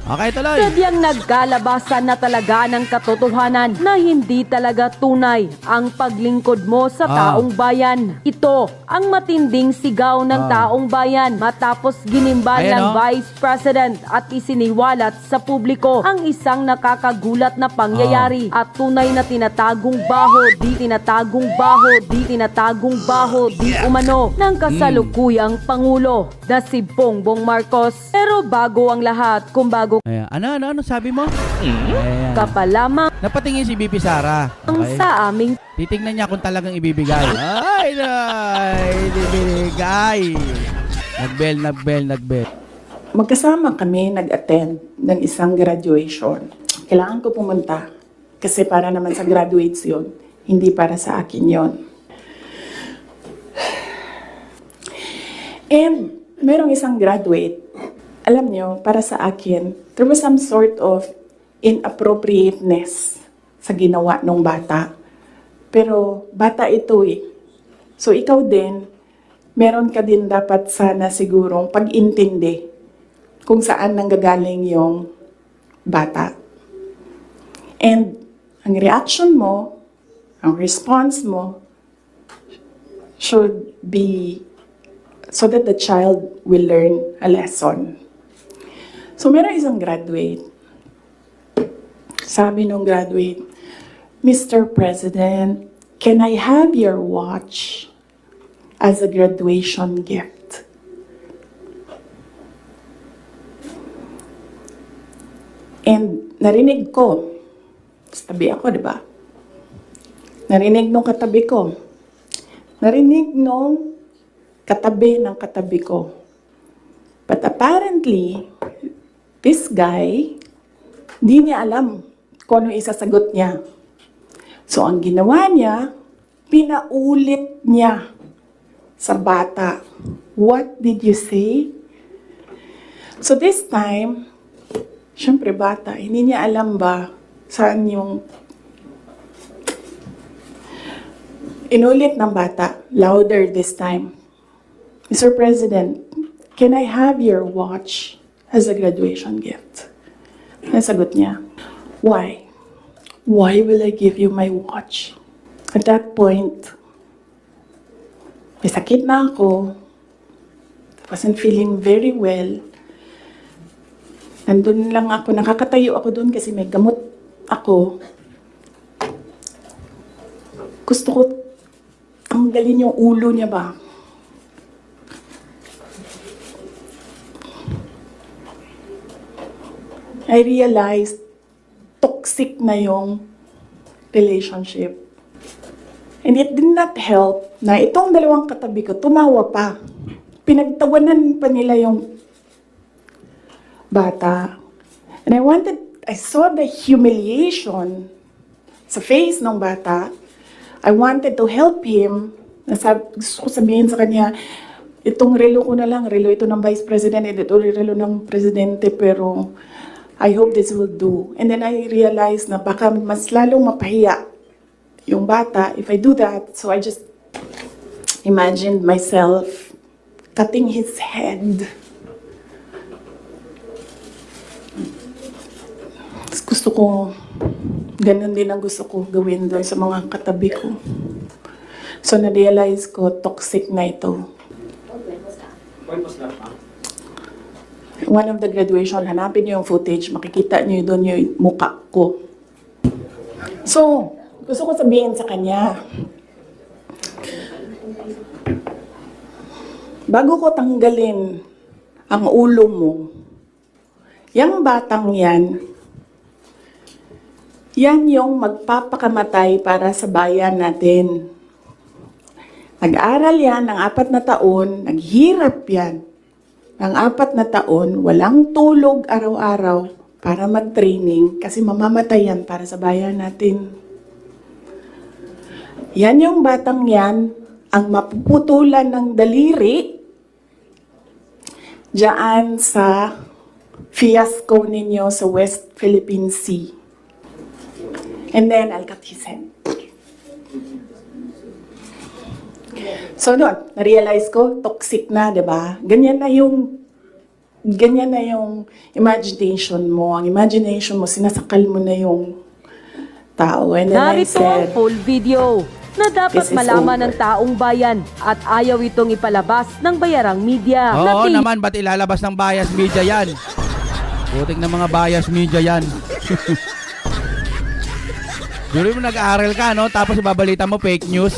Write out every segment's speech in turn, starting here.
Okay, tuloy. Sadyang nagkalabasan na talaga ng katotohanan na hindi talaga tunay ang paglingkod mo sa taong bayan. Ito ang matinding sigaw ng taong bayan matapos ginimban Ayan, ng oh. Vice President at isiniwalat sa publiko ang isang nakakagulat na pangyayari at tunay na tinatagong baho, di tinatagong baho, di tinatagong baho, di umano ng kasalukuyang Pangulo na si Bongbong Marcos. Pero bago ang lahat, kung bago Ayan. Ano sabi mo? Ayan. ka pa lamang Napatingin si BP Sara. Okay? sa aming Titingnan niya kung talagang ibibigay. Ay, ibibigay. Nagbel. Magkasama kami nag-attend ng isang graduation. Kailangan ko pumunta kasi para naman sa graduates yun, hindi para sa akin yun. And merong isang graduate, alam nyo, para sa akin, there was some sort of inappropriateness sa ginawa ng bata. Pero bata ito eh. So ikaw din, meron ka din dapat sana sigurong pag-intindi kung saan nanggagaling yung bata. And ang reaction mo, ang response mo, should be so that the child will learn a lesson. So meron isang graduate. Sabi nung graduate, Mr. President, can I have your watch as a graduation gift? And narinig ko, tabi ako, di ba? Narinig nung katabi ko. Narinig nung katabi ng katabi ko. But apparently, this guy, di niya alam kung ano isasagot niya. So, ang ginawa niya, pinaulit niya sa bata. What did you say? So, this time, syempre bata, hindi niya alam ba saan yung inulit ng bata, louder this time. Mr. President, can I have your watch as a graduation gift? Nasagot niya, why? Why will I give you my watch? At that point, may sakit na ako. I wasn't feeling very well. Nandun lang ako, nakakatayo ako doon kasi may gamot ako. Gusto ko tanggalin yung ulo niya ba? I realized toxic na yung relationship. And it did not help na itong dalawang katabi ko, tumawa pa. Pinagtawanan pa nila yung bata. And I saw the humiliation sa face ng bata. I wanted to help him. Gusto ko sabihin sa kanya, itong relo ko na lang, relo ito ng Vice President, ito relo ng Presidente, pero I hope this will do. And then I realized na baka mas lalong mapahiya yung bata if I do that. So I just imagined myself cutting his head. Gusto ko, ganun din ang gusto ko gawin doon sa mga katabi ko. So na-realize ko, toxic na ito. When was that, ma'am? One of the graduation, hanapin niyo yung footage, makikita niyo doon yung mukha ko. So, gusto ko sabihin sa kanya, bago ko tanggalin ang ulo mo, yung batang yan yung magpapakamatay para sa bayan natin. Nag-aral yan ng 4 na taon, naghirap yan ng 4 na taon, walang tulog araw-araw para mag-training kasi mamamatay yan para sa bayan natin. Yan yung batang yan, ang mapuputulan ng daliri diyan sa fiasco ninyo sa West Philippine Sea. And then, I'll cut his head. So, noon, na-realize ko, toxic na, di ba? Ganyan na yung ganyan na yung imagination mo. Ang imagination mo, sinasakal mo na yung tao. And then I Narito ang said, full video na dapat This is malaman over. ng taong bayan at ayaw itong ipalabas ng bayarang media. Oo Na naman, ba't ilalabas ng bias media yan? Putik ng mga bias media yan. Duro mo nag-aaral ka, no? Tapos ibabalita mo fake news.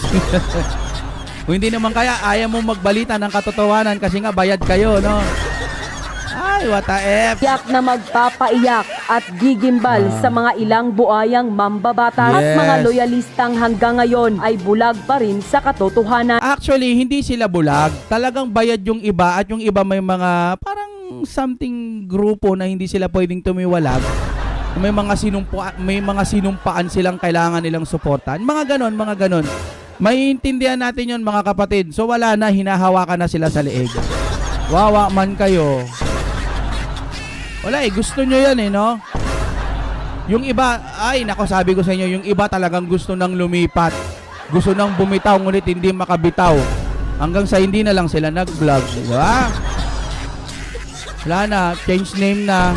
Kung hindi naman kaya, ayaw mo magbalita ng katotohanan kasi nga bayad kayo, no? Ay, what a F. tiyak na magpapaiyak at gigimbal sa mga ilang buayang mambabatas at Yes. mga loyalistang hanggang ngayon ay bulag pa rin sa katotohanan. Actually, hindi sila bulag. Talagang bayad yung iba at yung iba may mga parang something grupo na hindi sila pwedeng tumiwalag. May mga sinumpaan silang kailangan nilang suportahan. Mga ganon. Maiintindihan natin yon mga kapatid. So wala na, hinahawakan na sila sa leeg. Wawa man kayo. Wala gusto nyo yan no? Yung iba, ay nako sabi ko sa inyo, yung iba talagang gusto nang lumipat. Gusto nang bumitaw, ngunit hindi makabitaw. Hanggang sa hindi na lang sila nag-vlog. Diba? Wala na, change name na.